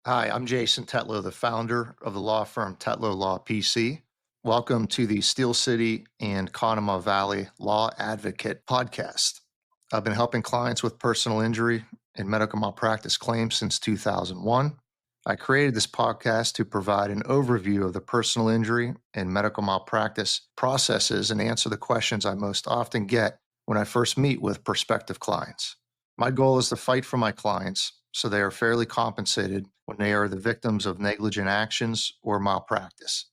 Hi, I'm Jason Tetlow, the founder of the law firm Tetlow Law PC. Welcome to the Steel City and Conemaugh Valley Law Advocate podcast. I've been helping clients with personal injury and medical malpractice claims since 2001. I created this podcast to provide an overview of the personal injury and medical malpractice processes and answer the questions I most often get when I first meet with prospective clients. My goal is to fight for my clients so they are fairly compensated when they are the victims of negligent actions or malpractice.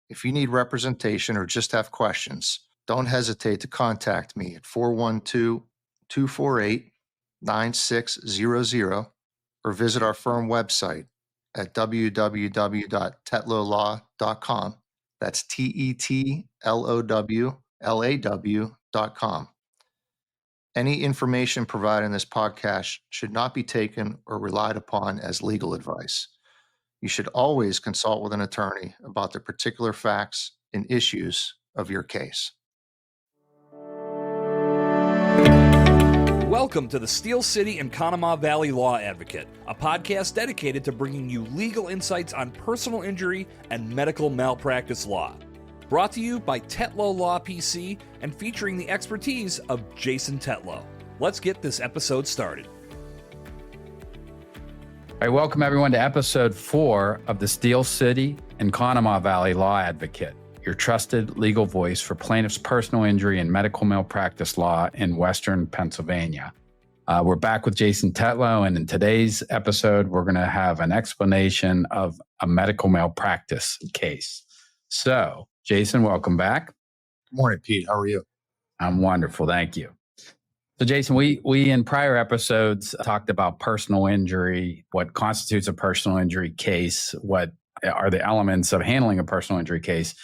If you need representation or just have questions, don't hesitate to contact me at 412 248 9600 or visit our firm website at www.tetlowlaw.com. That's TETLOWLAW.com. Any information provided in this podcast should not be taken or relied upon as legal advice. You should always consult with an attorney about the particular facts and issues of your case. Welcome to the Steel City and Conemaugh Valley Law Advocate, a podcast dedicated to bringing you legal insights on personal injury and medical malpractice law. Brought to you by Tetlow Law PC and featuring the expertise of Jason Tetlow. Let's get this episode started. All right, welcome everyone to episode 4 of the Steel City and Conemaugh Valley Law Advocate, your trusted legal voice for plaintiffs' personal injury and medical malpractice law in Western Pennsylvania. We're back with Jason Tetlow, and in today's episode, we're going to have an explanation of a medical malpractice case. So, Jason, welcome back. Good morning, Pete. How are you? I'm wonderful. Thank you. So, Jason, we in prior episodes talked about personal injury, what constitutes a personal injury case, what are the elements of handling a personal injury case.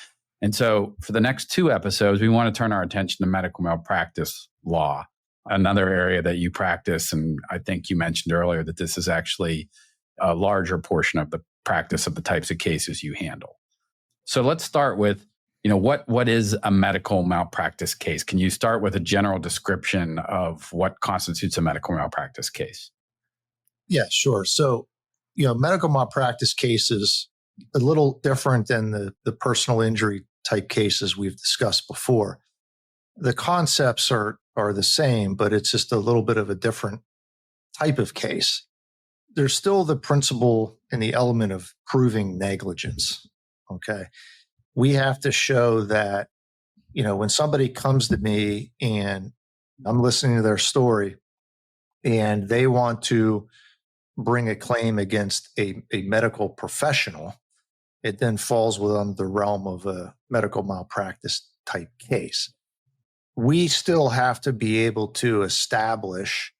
And so for the next 2 episodes, we want to turn our attention to medical malpractice law, another area that you practice. And I think you mentioned earlier that this is actually a larger portion of the practice of the types of cases you handle. So let's start with, what is a medical malpractice case? Can you start with a general description of what constitutes a medical malpractice case? Yeah, sure. So, medical malpractice cases a little different than the personal injury type cases we've discussed before. The concepts are the same, but it's just a little bit of a different type of case. There's still the principle and the element of proving negligence. Okay. We have to show that, when somebody comes to me and I'm listening to their story and they want to bring a claim against a medical professional, it then falls within the realm of a medical malpractice type case. We still have to be able to establish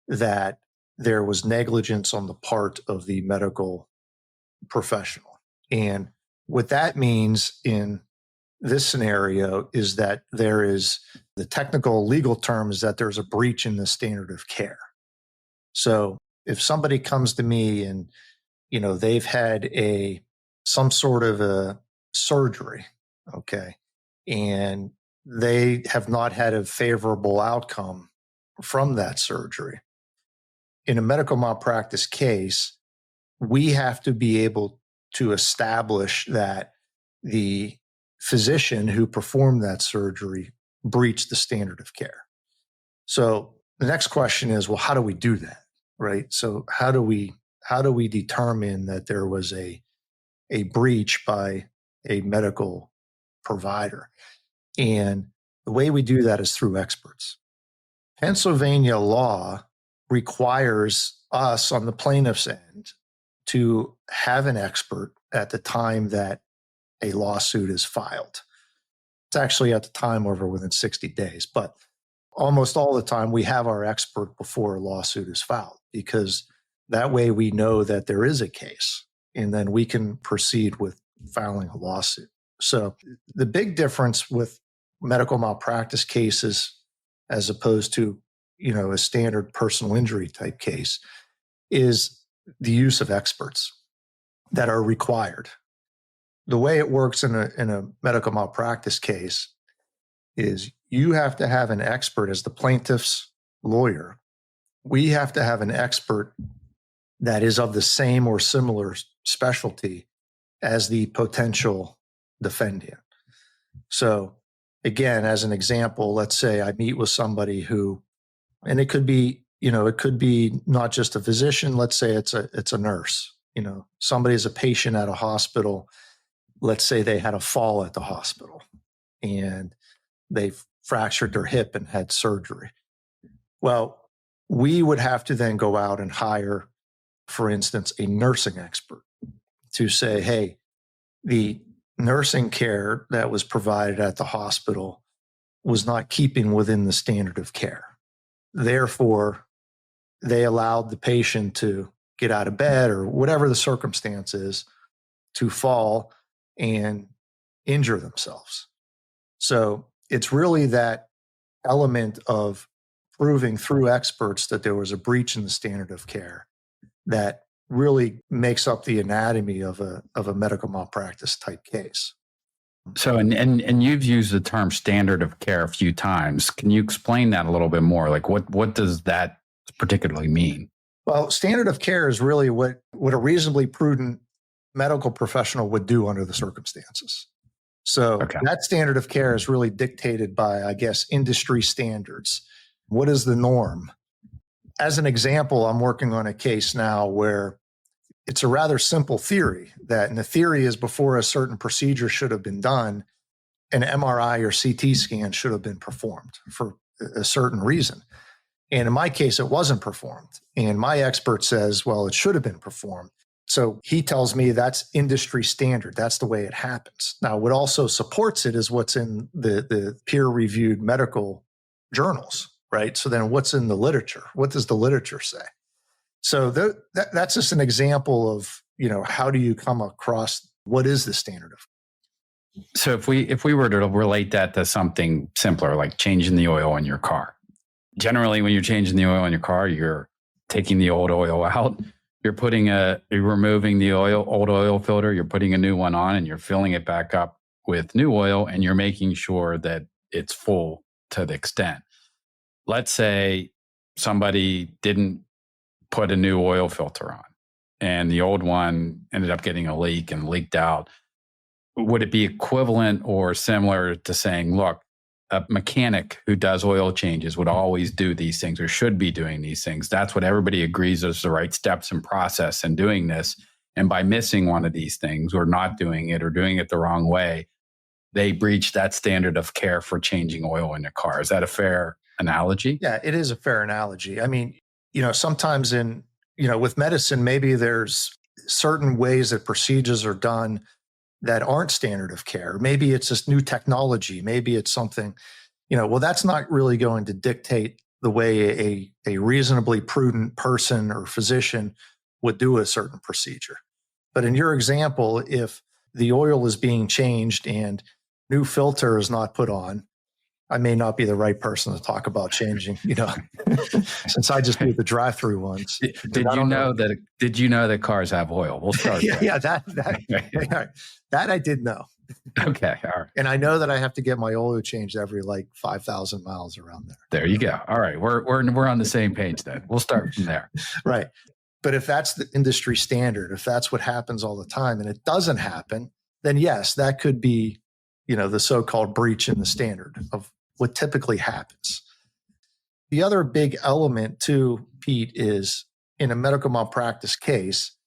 that there was negligence on the part of the medical professional. And what that means in this scenario is that there is the technical legal term is that there's a breach in the standard of care. So if somebody comes to me and, they've had some sort of a surgery, okay, and they have not had a favorable outcome from that surgery. In a medical malpractice case, we have to be able to establish that the physician who performed that surgery breached the standard of care. So the next question is, well, how do we do that, right? So how do we determine that there was a breach by a medical provider? And the way we do that is through experts. Pennsylvania law requires us on the plaintiff's end to have an expert at the time that a lawsuit is filed. It's actually at the time over within 60 days, but almost all the time we have our expert before a lawsuit is filed, because that way we know that there is a case and then we can proceed with filing a lawsuit. So the big difference with medical malpractice cases as opposed to, a standard personal injury type case is the use of experts that are required. The way it works in a medical malpractice case is you have to have an expert as the plaintiff's lawyer. We have to have an expert that is of the same or similar specialty as the potential defendant. So again, as an example, let's say I meet with somebody who, and it could be not just a physician. Let's say it's a nurse. Somebody is a patient at a hospital. Let's say they had a fall at the hospital and they've fractured their hip and had surgery. Well, we would have to then go out and hire, for instance, a nursing expert to say, hey, the nursing care that was provided at the hospital was not keeping within the standard of care. Therefore, they allowed the patient to get out of bed or whatever the circumstance is to fall and injure themselves. So it's really that element of proving through experts that there was a breach in the standard of care that really makes up the anatomy of a medical malpractice type case. So, and you've used the term standard of care a few times. Can you explain that a little bit more? Like what does that particularly mean? Well, standard of care is really what a reasonably prudent medical professional would do under the circumstances. So that standard of care is really dictated by, I guess, industry standards. What is the norm? As an example, I'm working on a case now where it's a rather simple theory and the theory is before a certain procedure should have been done, an MRI or CT scan should have been performed for a certain reason. And in my case, it wasn't performed. And my expert says, well, it should have been performed. So he tells me that's industry standard. That's the way it happens. Now, what also supports it is what's in the peer-reviewed medical journals, right? So then what's in the literature? What does the literature say? So that's just an example of, how do you come across what is the standard of? So if we were to relate that to something simpler, like changing the oil in your car, generally when you're changing the oil in your car, you're taking the old oil out, you're removing the old oil filter, you're putting a new one on, and you're filling it back up with new oil, and you're making sure that it's full to the extent. Let's say somebody didn't put a new oil filter on and the old one ended up getting a leak and leaked out. Would it be equivalent or similar to saying, look, a mechanic who does oil changes would always do these things or should be doing these things? That's what everybody agrees is the right steps and process in doing this. And by missing one of these things or not doing it or doing it the wrong way, they breach that standard of care for changing oil in a car. Is that a fair analogy? Yeah, it is a fair analogy. I mean, sometimes with medicine, maybe there's certain ways that procedures are done that aren't standard of care. Maybe it's just new technology. Maybe it's something, that's not really going to dictate the way a reasonably prudent person or physician would do a certain procedure. But in your example, if the oil is being changed and new filter is not put on, I may not be the right person to talk about changing, since I just do the drive-through ones. Did you know that cars have oil? We'll start there. Yeah, that I did know. Okay, all right. And I know that I have to get my oil changed every 5,000 miles around there. There you go. All right, we're on the same page then. We'll start from there. Right. But if that's the industry standard, if that's what happens all the time and it doesn't happen, then yes, that could be, the so-called breach in the standard of what typically happens. The other big element too, Pete, is in a medical malpractice case,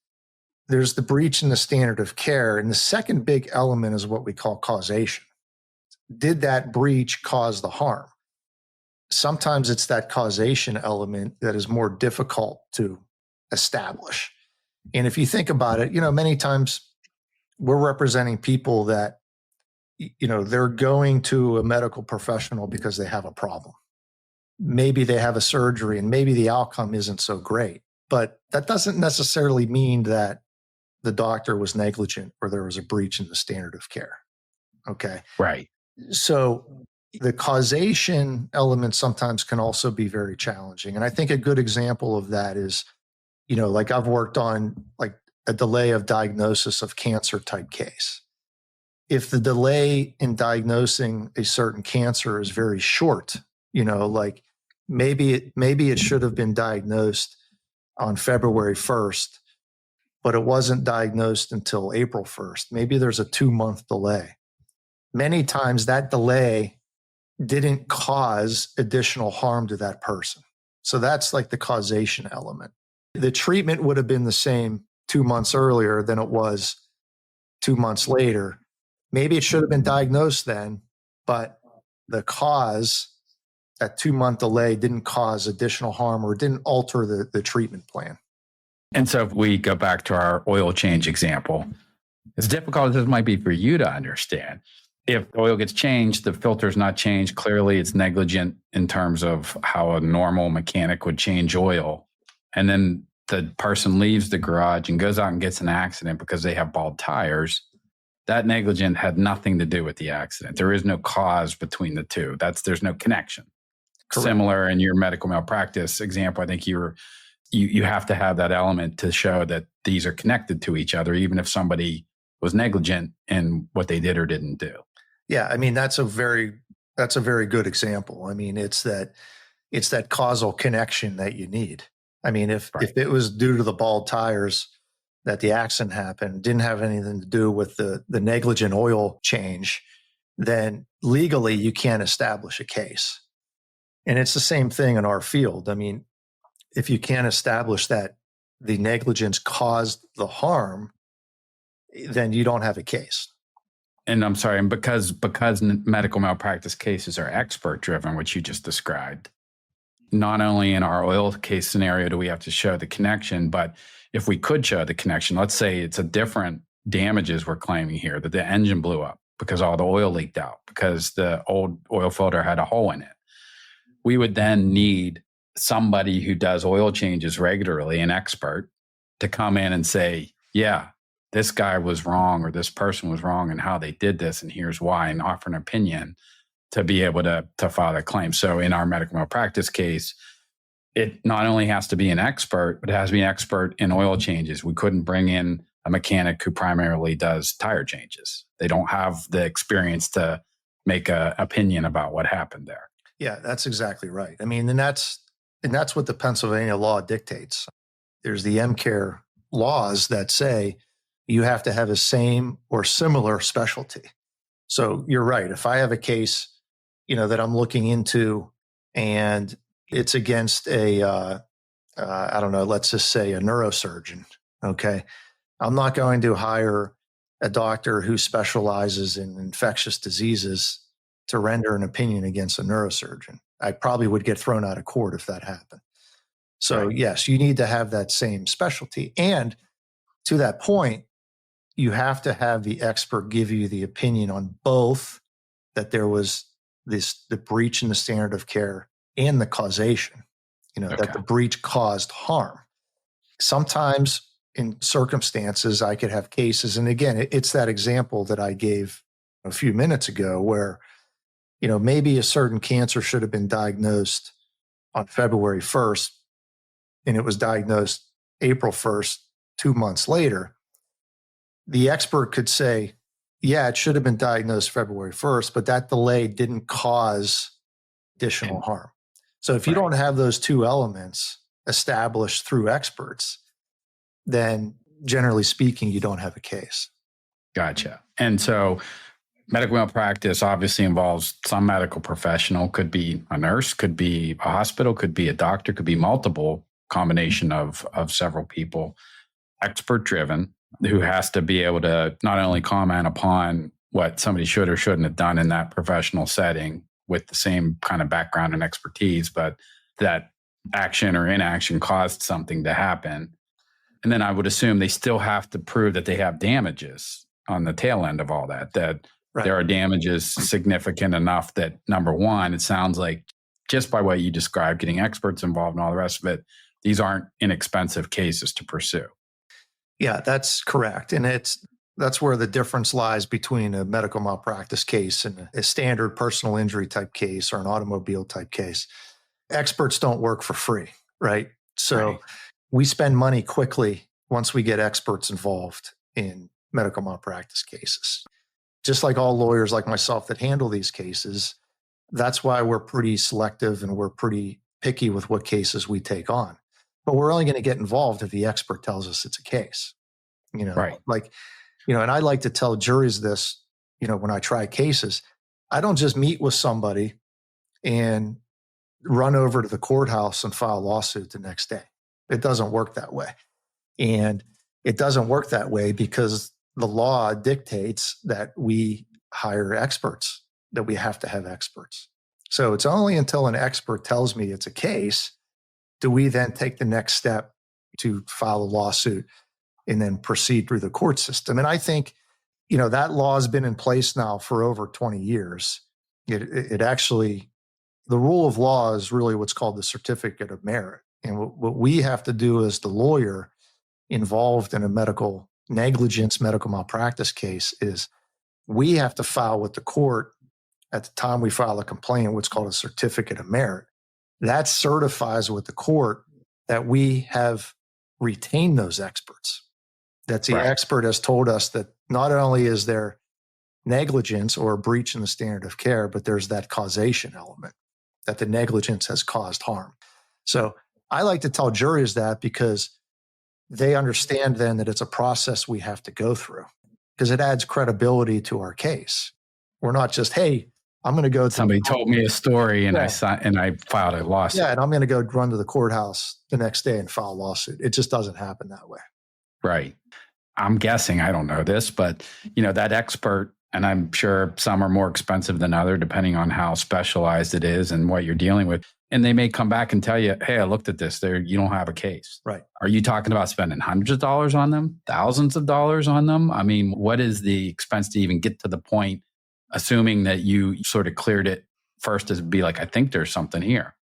there's the breach in the standard of care. And the second big element is what we call causation. Did that breach cause the harm? Sometimes it's that causation element that is more difficult to establish. And if you think about it, many times we're representing people that, they're going to a medical professional because they have a problem. Maybe they have a surgery and maybe the outcome isn't so great, but that doesn't necessarily mean that the doctor was negligent or there was a breach in the standard of care. Okay. Right. So the causation element sometimes can also be very challenging. And I think a good example of that is, I've worked on a delay of diagnosis of cancer type case. If the delay in diagnosing a certain cancer is very short, maybe it should have been diagnosed on February 1st, but it wasn't diagnosed until April 1st. Maybe there's a 2-month delay. Many times that delay didn't cause additional harm to that person. So that's like the causation element. The treatment would have been the same 2 months earlier than it was 2 months later. Maybe it should have been diagnosed then, but the cause, that 2-month delay, didn't cause additional harm or didn't alter the treatment plan. And so if we go back to our oil change example, as difficult as this might be for you to understand, if oil gets changed, the filter's not changed, clearly it's negligent in terms of how a normal mechanic would change oil. And then the person leaves the garage and goes out and gets an accident because they have bald tires. That negligence had nothing to do with the accident. There is no cause between the two. There's no connection. Correct. Similar in your medical malpractice example, I think you have to have that element to show that these are connected to each other, even if somebody was negligent in what they did or didn't do. Yeah, I mean, that's a very good example. I mean, it's that causal connection that you need. I mean, if it was due to the bald tires that the accident happened, didn't have anything to do with the negligent oil change, then legally you can't establish a case. And it's the same thing in our field. I mean, if you can't establish that the negligence caused the harm, then you don't have a case. And I'm sorry, and because medical malpractice cases are expert driven, which you just described, not only in our oil case scenario do we have to show the connection, but if we could show the connection, let's say it's a different damages we're claiming here, that the engine blew up because all the oil leaked out, because the old oil filter had a hole in it. We would then need somebody who does oil changes regularly, an expert, to come in and say, yeah, this guy was wrong or this person was wrong in how they did this, and here's why, and offer an opinion to be able to file a claim. So in our medical malpractice case, it not only has to be an expert, but it has to be an expert in oil changes. We couldn't bring in a mechanic who primarily does tire changes. They don't have the experience to make an opinion about what happened there. Yeah, that's exactly right. I mean, and that's what the Pennsylvania law dictates. There's the MCARE laws that say you have to have a same or similar specialty. So you're right. If I have a case, that I'm looking into, and it's against I don't know, let's just say a neurosurgeon. Okay. I'm not going to hire a doctor who specializes in infectious diseases to render an opinion against a neurosurgeon. I probably would get thrown out of court if that happened. So yes, you need to have that same specialty. And to that point, you have to have the expert give you the opinion on both, that there was the breach in the standard of care and the causation, that the breach caused harm. Sometimes in circumstances, I could have cases, and again, it's that example that I gave a few minutes ago where, maybe a certain cancer should have been diagnosed on February 1st, and it was diagnosed April 1st, 2 months later. The expert could say, yeah, it should have been diagnosed February 1st, but that delay didn't cause additional harm. So if you don't have those two elements established through experts, then generally speaking, you don't have a case. Gotcha. And so medical malpractice obviously involves some medical professional, could be a nurse, could be a hospital, could be a doctor, could be multiple combination of several people, expert driven, who has to be able to not only comment upon what somebody should or shouldn't have done in that professional setting with the same kind of background and expertise, but that action or inaction caused something to happen. And then I would assume they still have to prove that they have damages on the tail end of all that, there are damages significant enough that, number one, it sounds like just by what you described, getting experts involved and all the rest of it, these aren't inexpensive cases to pursue. Yeah, that's correct. And that's where the difference lies between a medical malpractice case and a standard personal injury type case or an automobile type case. Experts don't work for free, right? So we spend money quickly once we get experts involved in medical malpractice cases. Just like all lawyers like myself that handle these cases, that's why we're pretty selective and we're pretty picky with what cases we take on. but we're only going to get involved if the expert tells us it's a case. Right. And I like to tell juries this, when I try cases, I don't just meet with somebody and run over to the courthouse and file a lawsuit the next day. It doesn't work that way. And it doesn't work that way because the law dictates that we hire experts, that we have to have experts. So it's only until an expert tells me it's a case do we then take the next step to file a lawsuit and then proceed through the court system. And I think, that law has been in place now for over 20 years. It actually, the rule of law is really what's called the certificate of merit. And what we have to do as the lawyer involved in a medical negligence, medical malpractice case is we have to file with the court at the time we file a complaint, what's called a certificate of merit. That certifies with the court that we have retained those experts. That the expert has told us that not only is there negligence or a breach in the standard of care, but there's that causation element, that the negligence has caused harm. So I like to tell juries that because they understand then that it's a process we have to go through because it adds credibility to our case. We're not just, hey, I'm going to go. Somebody told me a story and I filed a lawsuit. Yeah, and I'm going to go run to the courthouse the next day and file a lawsuit. It just doesn't happen that way. Right. I'm guessing, I don't know this, but that expert, and I'm sure some are more expensive than other, depending on how specialized it is and what you're dealing with. And they may come back and tell you, hey, I looked at this. You don't have a case. Right. Are you talking about spending hundreds of dollars on them, thousands of dollars on them? I mean, what is the expense to even get to the point, assuming that you sort of cleared it first to be like, I think there's something here?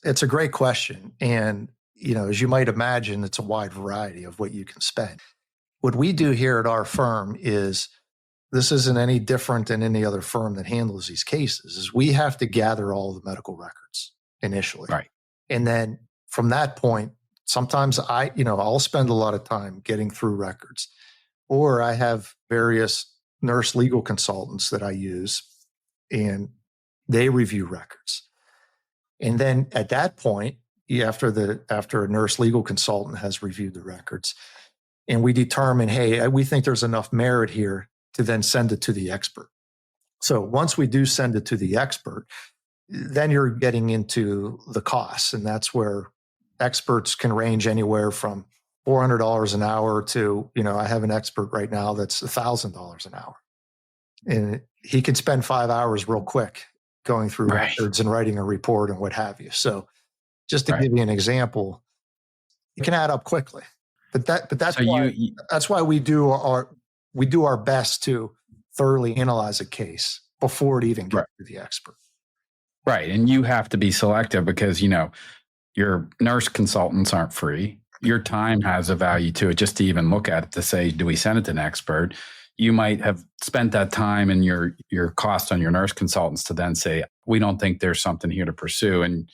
It's a great question. And, as you might imagine, it's a wide variety of what you can spend. What we do here at our firm is, this isn't any different than any other firm that handles these cases, is we have to gather all the medical records initially. Right. And then from that point, sometimes I'll spend a lot of time getting through records, or I have various nurse legal consultants that I use and they review records. And then at that point, after a nurse legal consultant has reviewed the records and we determine, hey, we think there's enough merit here to then send it to the expert. So once we do send it to the expert, then you're getting into the costs. And that's where experts can range anywhere from $400 an hour to, I have an expert right now that's $1,000 an hour. And he can spend 5 hours real quick going through records and writing a report and what have you. So just to give you an example, it can add up quickly. But that's why we do our best to thoroughly analyze a case before it even gets to the expert. Right. And you have to be selective because, your nurse consultants aren't free. Your time has a value to it just to even look at it to say, do we send it to an expert? You might have spent that time and your cost on your nurse consultants to then say, we don't think there's something here to pursue. And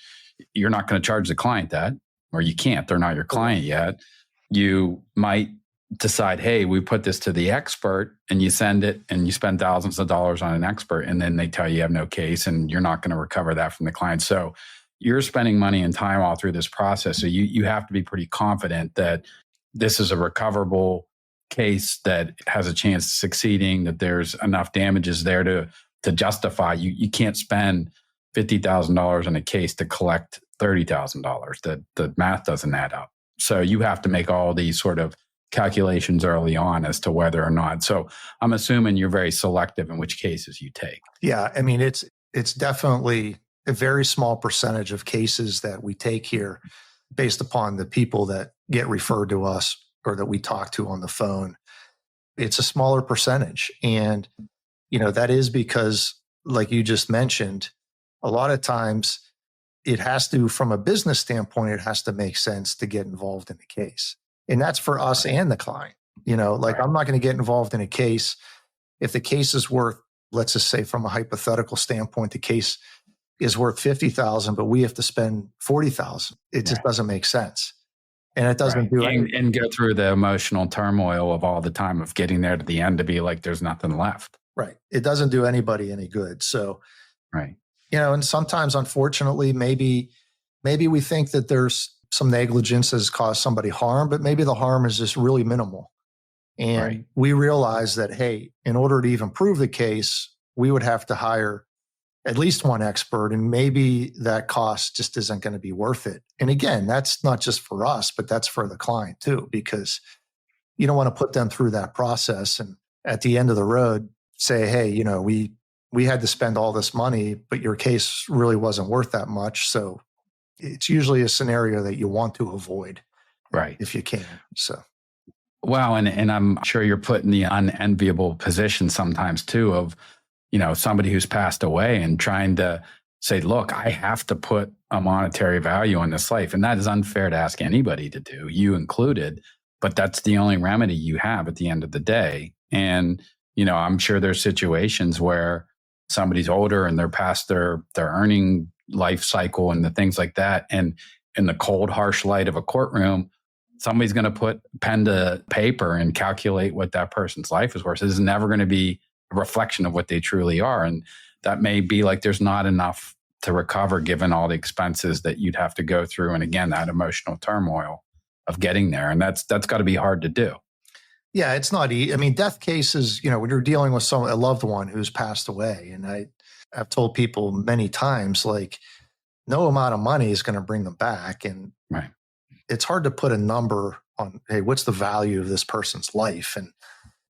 you're not going to charge the client that, or you can't. They're not your client yet. You might decide, hey, we put this to the expert, and you send it and you spend thousands of dollars on an expert, and then they tell you have no case and you're not going to recover that from the client. So you're spending money and time all through this process. So you have to be pretty confident that this is a recoverable case that has a chance of succeeding, that there's enough damages there to justify. You can't spend $50,000 on a case to collect $30,000. The math doesn't add up. So you have to make all these sort of calculations early on as to whether or not. So I'm assuming you're very selective in which cases you take. Yeah. I mean, it's definitely a very small percentage of cases that we take here based upon the people that get referred to us or that we talk to on the phone. It's a smaller percentage. And, that is because, like you just mentioned, a lot of times it has to, from a business standpoint, it has to make sense to get involved in the case. And that's for us and the client. I'm not going to get involved in a case if the case is worth, let's just say from a hypothetical standpoint, the case is worth $50,000, but we have to spend $40,000. It just doesn't make sense. And it doesn't do anything. And go through the emotional turmoil of all the time of getting there to the end to be like, there's nothing left. Right. It doesn't do anybody any good. So, right. And sometimes, unfortunately, maybe we think that there's some negligence has caused somebody harm, but maybe the harm is just really minimal. And we realized that, hey, in order to even prove the case, we would have to hire at least one expert, and maybe that cost just isn't going to be worth it. And again, that's not just for us, but that's for the client too, because you don't want to put them through that process and at the end of the road say, hey, we had to spend all this money, but your case really wasn't worth that much. So it's usually a scenario that you want to avoid, if you can. So. Wow. And I'm sure you're put in the unenviable position sometimes too of, somebody who's passed away and trying to say, look, I have to put a monetary value on this life. And that is unfair to ask anybody to do, you included, but that's the only remedy you have at the end of the day. And, I'm sure there's situations where somebody's older and they're past their earning life cycle and the things like that. And in the cold, harsh light of a courtroom, somebody's going to put pen to paper and calculate what that person's life is worth. This is never going to be a reflection of what they truly are. And that may be like there's not enough to recover given all the expenses that you'd have to go through. And again, that emotional turmoil of getting there. And that's got to be hard to do. Yeah, it's not easy. I mean, death cases, when you're dealing with a loved one who's passed away, and I've told people many times, like, no amount of money is going to bring them back. And it's hard to put a number on, hey, what's the value of this person's life? And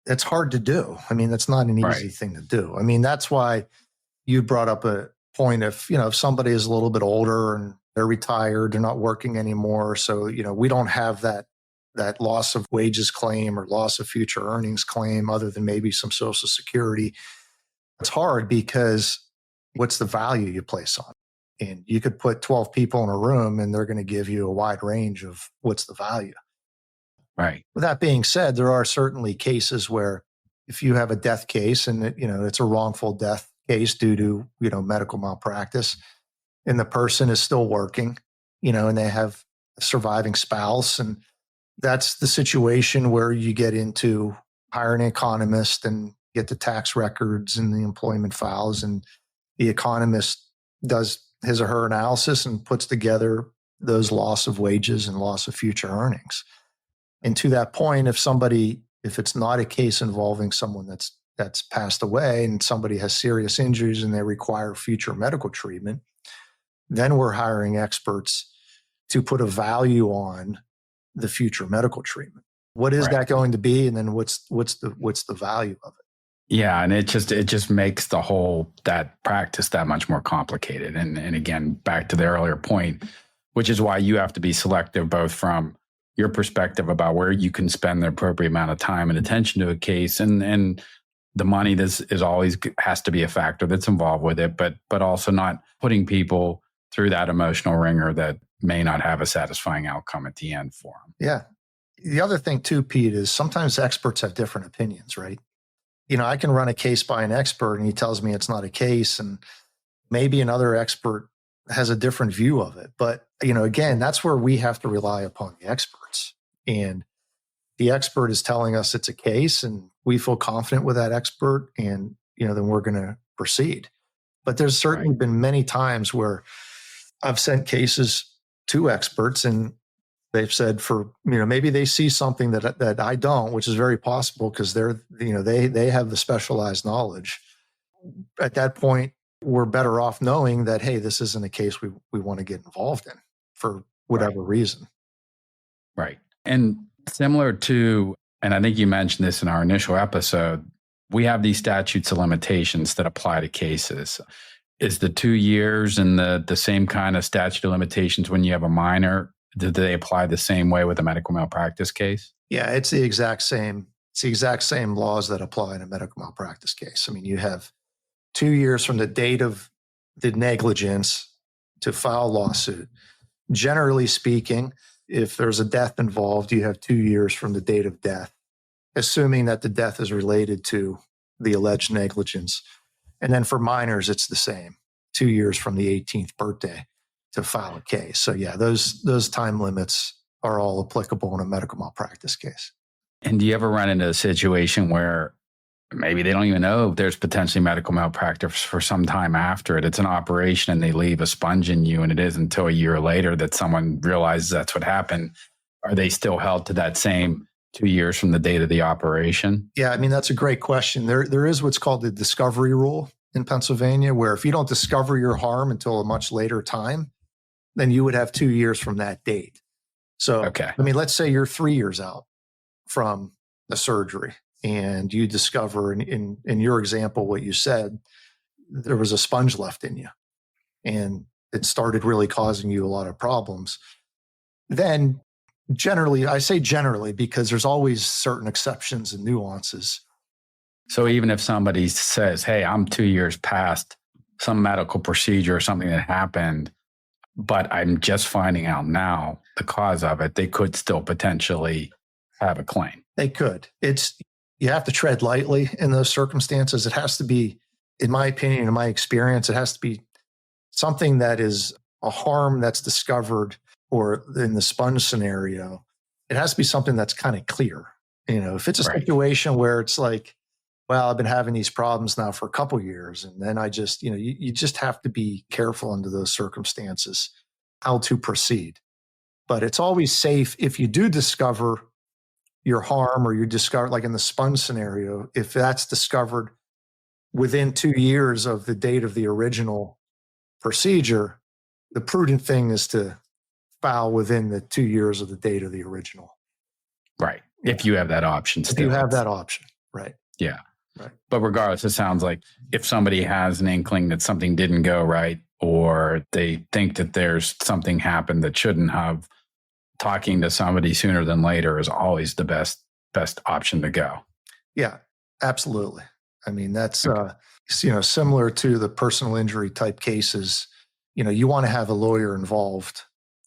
it's hard to do. I mean, that's not an easy thing to do. I mean, that's why you brought up a point of, if somebody is a little bit older and they're retired, they're not working anymore. So, we don't have that loss of wages claim or loss of future earnings claim other than maybe some Social Security. It's hard because what's the value you place on it? And you could put 12 people in a room and they're going to give you a wide range of what's the value. Right. With that being said, there are certainly cases where if you have a death case and it's a wrongful death case due to, medical malpractice, and the person is still working, and they have a surviving spouse, and that's the situation where you get into hiring an economist and get the tax records and the employment files, and the economist does his or her analysis and puts together those loss of wages and loss of future earnings. And to that point, if it's not a case involving someone that's passed away and somebody has serious injuries and they require future medical treatment, then we're hiring experts to put a value on the future medical treatment. What is that going to be? And then what's the value of it? Yeah. And it just makes that practice that much more complicated. And again, back to the earlier point, which is why you have to be selective, both from your perspective about where you can spend the appropriate amount of time and attention to a case, and the money is always has to be a factor that's involved with it, but also not putting people through that emotional ringer that may not have a satisfying outcome at the end for them. Yeah. The other thing too, Pete, is sometimes experts have different opinions, right? I can run a case by an expert and he tells me it's not a case, and maybe another expert has a different view of it. But, again, that's where we have to rely upon the experts. And the expert is telling us it's a case and we feel confident with that expert, and, then we're going to proceed. But there's certainly been many times where I've sent cases to experts and they've said maybe they see something that I don't, which is very possible because they have the specialized knowledge. At that point, we're better off knowing that, hey, this isn't a case we want to get involved in for whatever reason. Right. And similar to, and I think you mentioned this in our initial episode, we have these statutes of limitations that apply to cases. Is the 2 years and the same kind of statute of limitations when you have a minor? Do they apply the same way with a medical malpractice case? Yeah, it's the exact same. It's the exact same laws that apply in a medical malpractice case. I mean, you have 2 years from the date of the negligence to file a lawsuit. Generally speaking, if there's a death involved, you have 2 years from the date of death, assuming that the death is related to the alleged negligence. And then for minors, it's the same, 2 years from the 18th birthday to file a case. So yeah, those time limits are all applicable in a medical malpractice case. And do you ever run into a situation where maybe they don't even know there's potentially medical malpractice for some time after it. It's an operation and they leave a sponge in you, and it isn't until a year later that someone realizes that's what happened. Are they still held to that same 2 years from the date of the operation? Yeah, I mean, that's a great question. There is what's called the discovery rule in Pennsylvania, where if you don't discover your harm until a much later time, then you would have 2 years from that date. So, Okay. I mean, let's say you're 3 years out from a surgery and you discover in your example, what you said, there was a sponge left in you and it started really causing you a lot of problems. Then generally, I say generally because there's always certain exceptions and nuances. So even if somebody says, hey, I'm 2 years past some medical procedure or something that happened, but I'm just finding out now the cause of it, they could still potentially have a claim. They could. You have to tread lightly in those circumstances. It has to be, in my opinion, in my experience, it has to be something that is a harm that's discovered, or in the sponge scenario, it has to be something that's kind of clear. If it's a situation where it's like, well, I've been having these problems now for a couple of years, and then I just, you just have to be careful under those circumstances how to proceed. But it's always safe if you do discover your harm, or you discover, like in the sponge scenario, if that's discovered within 2 years of the date of the original procedure, the prudent thing is to file within the 2 years of the date of the original. Right. If you have that option. If you have that option. Right. Yeah. Right. But regardless, it sounds like if somebody has an inkling that something didn't go right, or they think that there's something happened that shouldn't have, talking to somebody sooner than later is always the best option to go. Yeah, absolutely. I mean, that's, similar to the personal injury type cases, you want to have a lawyer involved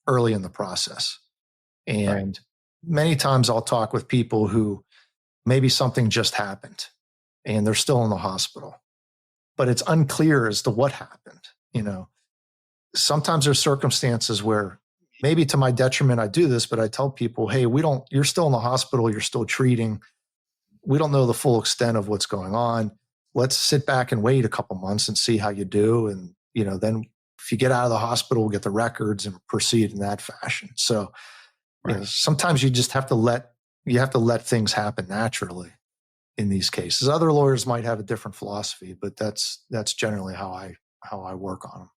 early in the process. And many times I'll talk with people who maybe something just happened and they're still in the hospital, but it's unclear as to what happened. Sometimes there's circumstances where, maybe to my detriment, I do this, but I tell people, hey, you're still in the hospital, you're still treating. We don't know the full extent of what's going on. Let's sit back and wait a couple months and see how you do. And, then if you get out of the hospital, we'll get the records and proceed in that fashion. So sometimes you just have to let things happen naturally in these cases. Other lawyers might have a different philosophy, but that's generally how I work on them.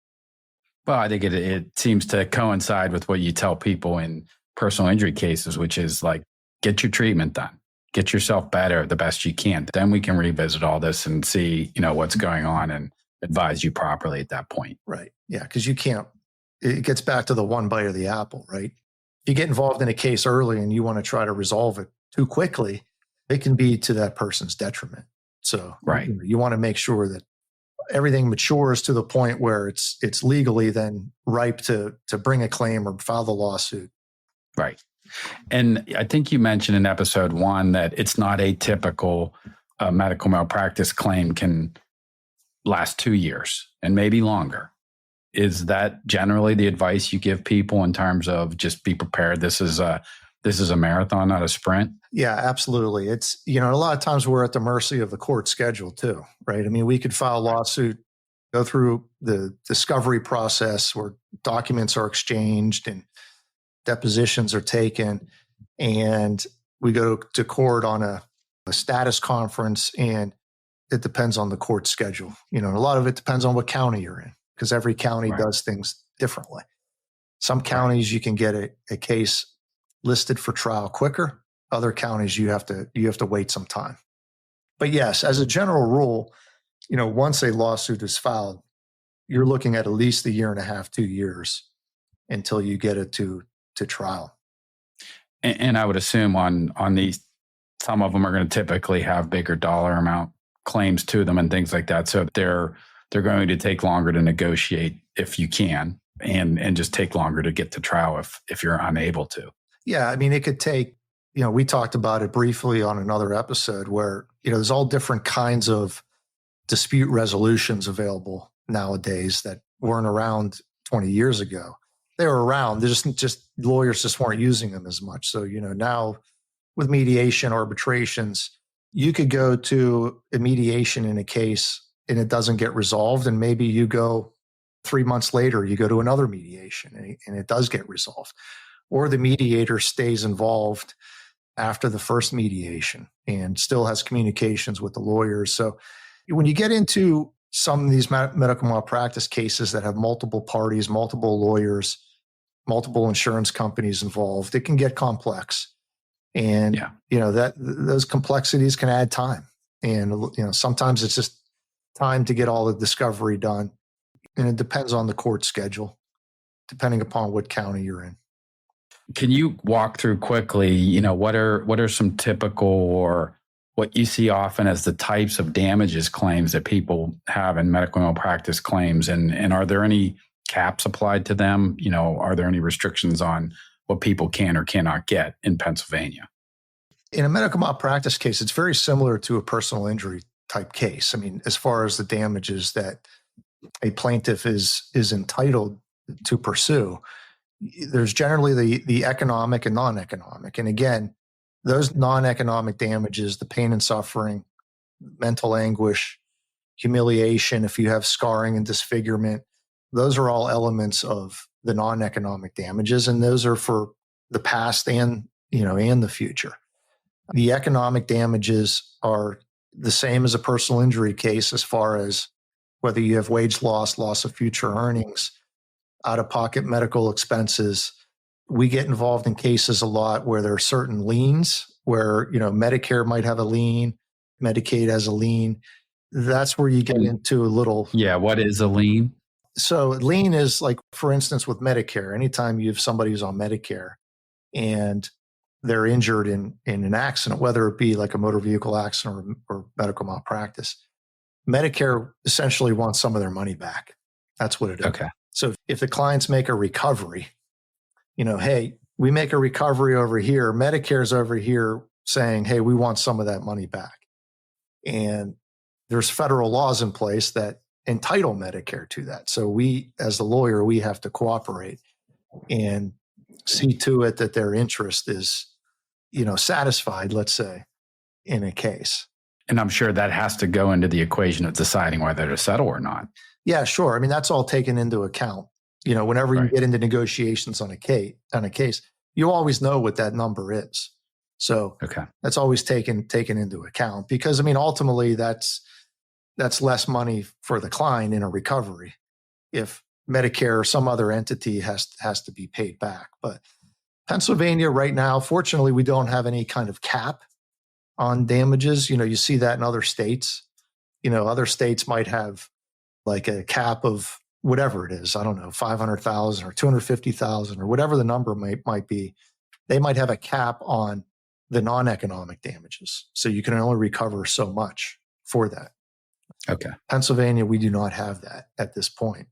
Well, I think it seems to coincide with what you tell people in personal injury cases, which is like, get your treatment done, get yourself better the best you can. Then we can revisit all this and see, what's going on and advise you properly at that point. Right. Yeah. Because it gets back to the one bite of the apple, right? If you get involved in a case early and you want to try to resolve it too quickly, it can be to that person's detriment. So you want to make sure that everything matures to the point where it's legally then ripe to bring a claim or file the lawsuit. Right. And I think you mentioned in episode 1 that it's not atypical. A medical malpractice claim can last 2 years and maybe longer. Is that generally the advice you give people in terms of just be prepared? This is a marathon, not a sprint. Yeah, absolutely. It's, a lot of times we're at the mercy of the court schedule too, right? I mean, we could file a lawsuit, go through the discovery process where documents are exchanged and depositions are taken, and we go to court on a status conference, and it depends on the court schedule. A lot of it depends on what county you're in, because every county does things differently. Some counties you can get a case listed for trial quicker. Other counties you have to wait some time. But yes, as a general rule, once a lawsuit is filed, you're looking at least 1.5 years, 2 years until you get it to trial. And I would assume on these, some of them are going to typically have bigger dollar amount claims to them and things like that. So they're going to take longer to negotiate if you can, and just take longer to get to trial if you're unable to. Yeah, I mean, it could take, we talked about it briefly on another episode where, there's all different kinds of dispute resolutions available nowadays that weren't around 20 years ago. They were around. They're just lawyers just weren't using them as much. So, now with mediation, arbitrations, you could go to a mediation in a case and it doesn't get resolved. And maybe you go 3 months later, you go to another mediation and it does get resolved. Or the mediator stays involved after the first mediation and still has communications with the lawyers. So when you get into some of these medical malpractice cases that have multiple parties, multiple lawyers, multiple insurance companies involved, it can get complex. And, that those complexities can add time. And, sometimes it's just time to get all the discovery done. And it depends on the court schedule, depending upon what county you're in. Can you walk through quickly, what are some typical or what you see often as the types of damages claims that people have in medical malpractice claims? And are there any caps applied to them? Are there any restrictions on what people can or cannot get in Pennsylvania? In a medical malpractice case, it's very similar to a personal injury type case. I mean, as far as the damages that a plaintiff is entitled to pursue, there's generally the economic and non-economic. And again, those non-economic damages, the pain and suffering, mental anguish, humiliation, if you have scarring and disfigurement, those are all elements of the non-economic damages. And those are for the past and the future. The economic damages are the same as a personal injury case as far as whether you have wage loss, loss of future earnings, out-of-pocket medical expenses. We get involved in cases a lot where there are certain liens, where Medicare might have a lien, Medicaid has a lien. That's where you get into a little. Yeah, what is a lien? So a lien is like, for instance, with Medicare, anytime you have somebody who's on Medicare and they're injured in an accident, whether it be like a motor vehicle accident or medical malpractice, Medicare essentially wants some of their money back. That's what it is. Okay. So if the clients make a recovery, hey, we make a recovery over here, Medicare's over here saying, hey, we want some of that money back. And there's federal laws in place that entitle Medicare to that. So we, as the lawyer, we have to cooperate and see to it that their interest is, satisfied, let's say, in a case. And I'm sure that has to go into the equation of deciding whether to settle or not. Yeah, sure. I mean, that's all taken into account. Whenever you get into negotiations on a case, you always know what that number is. So that's always taken into account because, I mean, ultimately that's less money for the client in a recovery if Medicare or some other entity has to be paid back. But Pennsylvania right now, fortunately, we don't have any kind of cap on damages. You see that in other states. Other states might have like a cap of whatever it is. I don't know, 500,000 or 250,000 or whatever the number might be. They might have a cap on the non-economic damages. So you can only recover so much for that. Okay. Pennsylvania, we do not have that at this point.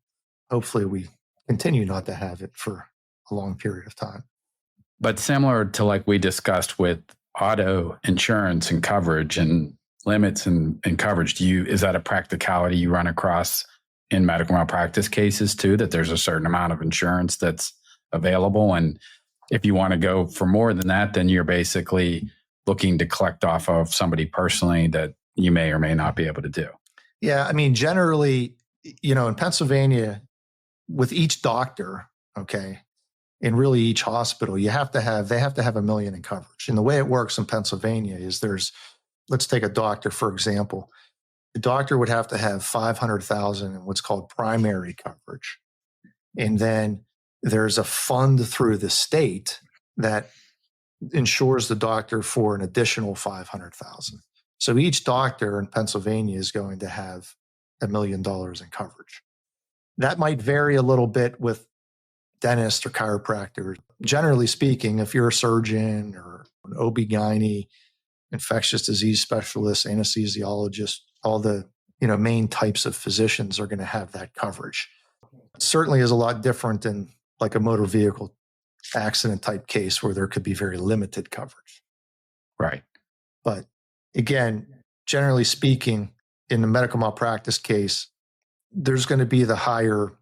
Hopefully we continue not to have it for a long period of time. But similar to like we discussed with auto insurance and coverage and limits and coverage, is that a practicality you run across in medical malpractice cases too, that there's a certain amount of insurance that's available? And if you want to go for more than that, then you're basically looking to collect off of somebody personally that you may or may not be able to do. Yeah. I mean, generally, in Pennsylvania, with each doctor, and really each hospital, they have to have $1 million in coverage. And the way it works in Pennsylvania is let's take a doctor, for example. The doctor would have to have 500,000 in what's called primary coverage. And then there's a fund through the state that insures the doctor for an additional 500,000. So each doctor in Pennsylvania is going to have $1 million in coverage. That might vary a little bit with dentists or chiropractors. Generally speaking, if you're a surgeon or an OB-GYN, infectious disease specialist, anesthesiologist, all the main types of physicians are going to have that coverage. It certainly is a lot different than like a motor vehicle accident type case where there could be very limited coverage. Right. But again, generally speaking, in the medical malpractice case, there's going to be the higher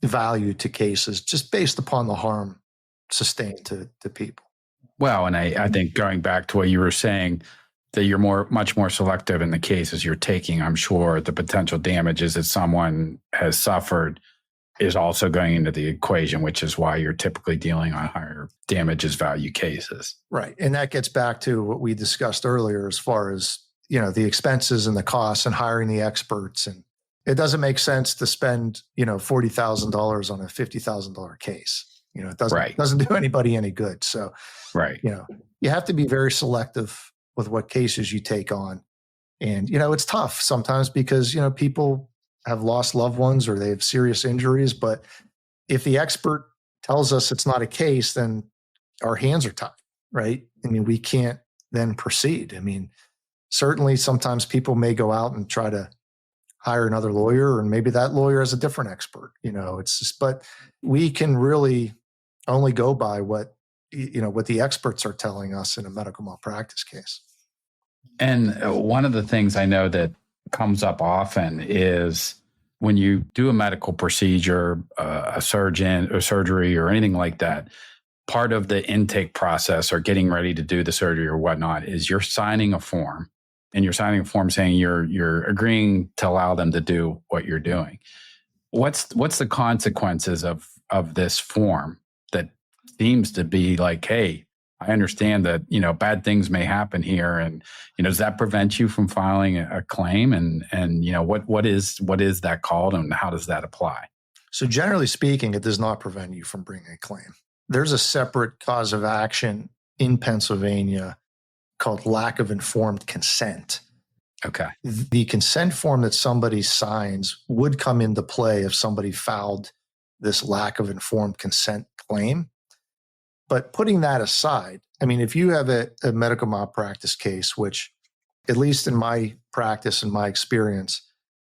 value to cases just based upon the harm sustained to people. Well, and I think going back to what you were saying, that you're much more selective in the cases you're taking. I'm sure the potential damages that someone has suffered is also going into the equation, which is why you're typically dealing on higher damages value cases. Right. And that gets back to what we discussed earlier as far as, the expenses and the costs and hiring the experts. And it doesn't make sense to spend, $40,000 on a $50,000 case. It doesn't do anybody any good. So, right. You have to be very selective with what cases you take on. And, it's tough sometimes because, people have lost loved ones or they have serious injuries. But if the expert tells us it's not a case, then our hands are tied, right? We can't then proceed. Certainly sometimes people may go out and try to hire another lawyer, and maybe that lawyer is a different expert. But we can really only go by what the experts are telling us in a medical malpractice case. And one of the things I know that comes up often is when you do a medical procedure, a surgeon or surgery or anything like that, part of the intake process or getting ready to do the surgery or whatnot is you're signing a form, and you're signing a form saying you're agreeing to allow them to do what you're doing. What's the consequences of this form that seems to be like, hey, I understand that, bad things may happen here. And, does that prevent you from filing a claim? And what is that called and how does that apply? So generally speaking, it does not prevent you from bringing a claim. There's a separate cause of action in Pennsylvania called lack of informed consent. Okay. The consent form that somebody signs would come into play if somebody filed this lack of informed consent claim. But putting that aside, if you have a medical malpractice case, which at least in my practice and my experience,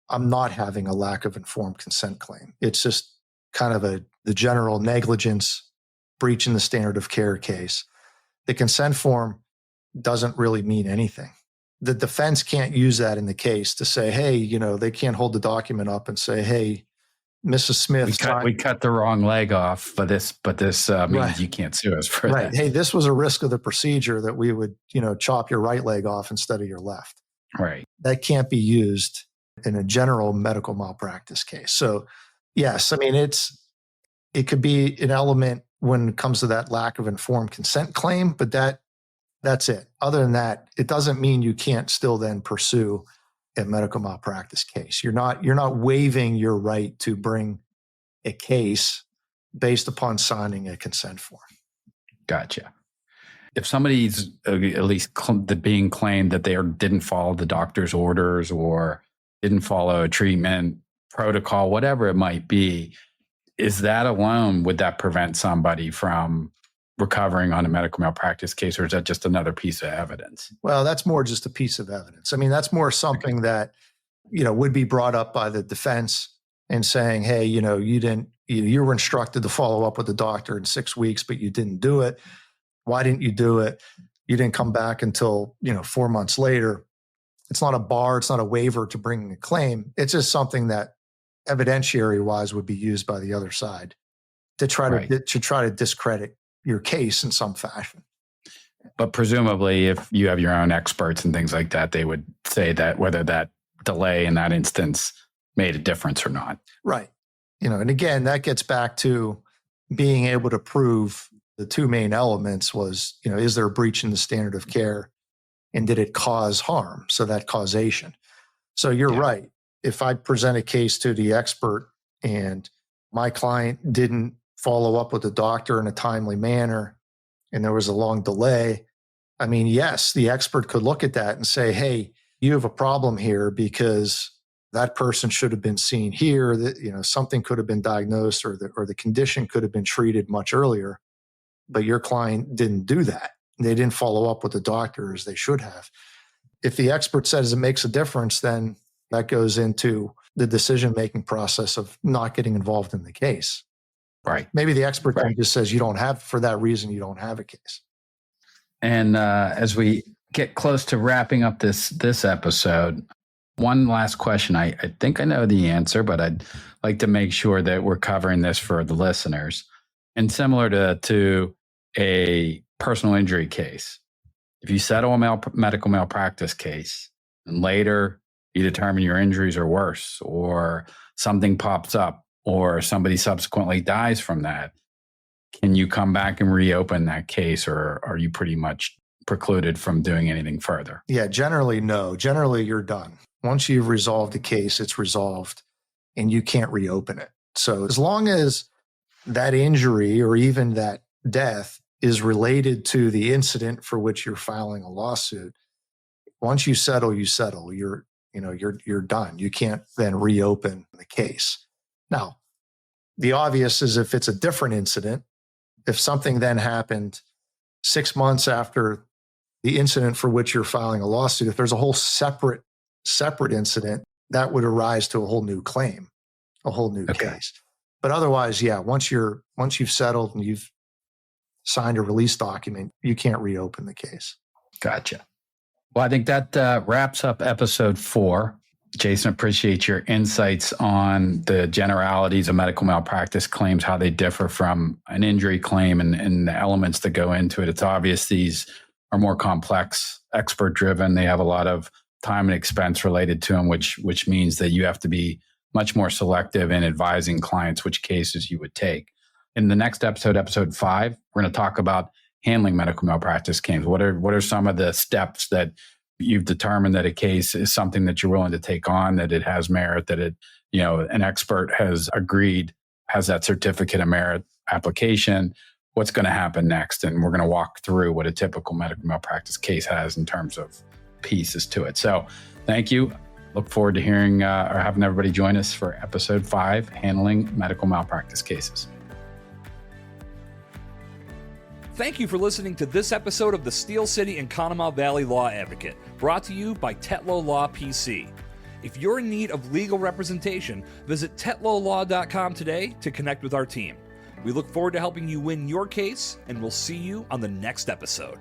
I'm not having a lack of informed consent claim. It's just kind of the general negligence, breach in the standard of care case. The consent form doesn't really mean anything. The defense can't use that in the case to say, hey, they can't hold the document up and say, hey, Mrs. Smith, we cut the wrong leg off, but this means you can't sue us for that. Hey, this was a risk of the procedure that we would, chop your right leg off instead of your left. Right. That can't be used in a general medical malpractice case. So yes, it could be an element when it comes to that lack of informed consent claim, but that's it. Other than that, it doesn't mean you can't still then pursue a medical malpractice case. You're not waiving your right to bring a case based upon signing a consent form. Gotcha. If somebody's at least being claimed that they didn't follow the doctor's orders or didn't follow a treatment protocol, whatever it might be, is that alone, would that prevent somebody from recovering on a medical malpractice case, or is that just another piece of evidence? Well, that's more just a piece of evidence. That's more something that, would be brought up by the defense and saying, hey, you were instructed to follow up with the doctor in 6 weeks, but you didn't do it. Why didn't you do it? You didn't come back until, 4 months later. It's not a bar. It's not a waiver to bringing a claim. It's just something that evidentiary wise would be used by the other side to try to discredit your case in some fashion. But presumably if you have your own experts and things like that, they would say that whether that delay in that instance made a difference or not. Right. And again, that gets back to being able to prove the two main elements was, is there a breach in the standard of care and did it cause harm? So that causation. So you're right. If I present a case to the expert and my client didn't follow up with the doctor in a timely manner, and there was a long delay, yes, the expert could look at that and say, hey, you have a problem here because that person should have been seen here, that, something could have been diagnosed or the condition could have been treated much earlier, but your client didn't do that. They didn't follow up with the doctor as they should have. If the expert says it makes a difference, then that goes into the decision-making process of not getting involved in the case. Right. Maybe the expert then just says for that reason, you don't have a case. And as we get close to wrapping up this episode, one last question. I think I know the answer, but I'd like to make sure that we're covering this for the listeners. And similar to a personal injury case, If you settle a medical malpractice case and later you determine your injuries are worse, or something pops up, or somebody subsequently dies from that, can you come back and reopen that case, or are you pretty much precluded from doing anything further? Yeah, generally, no. Generally, you're done. Once you've resolved a case, it's resolved and you can't reopen it. So as long as that injury or even that death is related to the incident for which you're filing a lawsuit, once you settle, you settle. You're done. You can't then reopen the case. Now, the obvious is if it's a different incident, if something then happened 6 months after the incident for which you're filing a lawsuit, if there's a whole separate incident, that would arise to a whole new claim, a whole new case. But otherwise, yeah, once you've settled and you've signed a release document, you can't reopen the case. Gotcha. Well, I think that wraps up episode 4. Jason, appreciate your insights on the generalities of medical malpractice claims, how they differ from an injury claim, and the elements that go into it. It's obvious these are more complex, expert-driven. They have a lot of time and expense related to them, which means that you have to be much more selective in advising clients which cases you would take. In the next episode, episode 5, we're going to talk about handling medical malpractice claims. What are some of the steps that you've determined that a case is something that you're willing to take on, that it has merit, that it, an expert has agreed, has that certificate of merit application? What's going to happen next? And we're going to walk through what a typical medical malpractice case has in terms of pieces to it. So thank you. Look forward to hearing or having everybody join us for episode 5, handling medical malpractice cases. Thank you for listening to this episode of the Steel City and Conemaugh Valley Law Advocate, brought to you by Tetlow Law PC. If you're in need of legal representation, visit tetlowlaw.com today to connect with our team. We look forward to helping you win your case, and we'll see you on the next episode.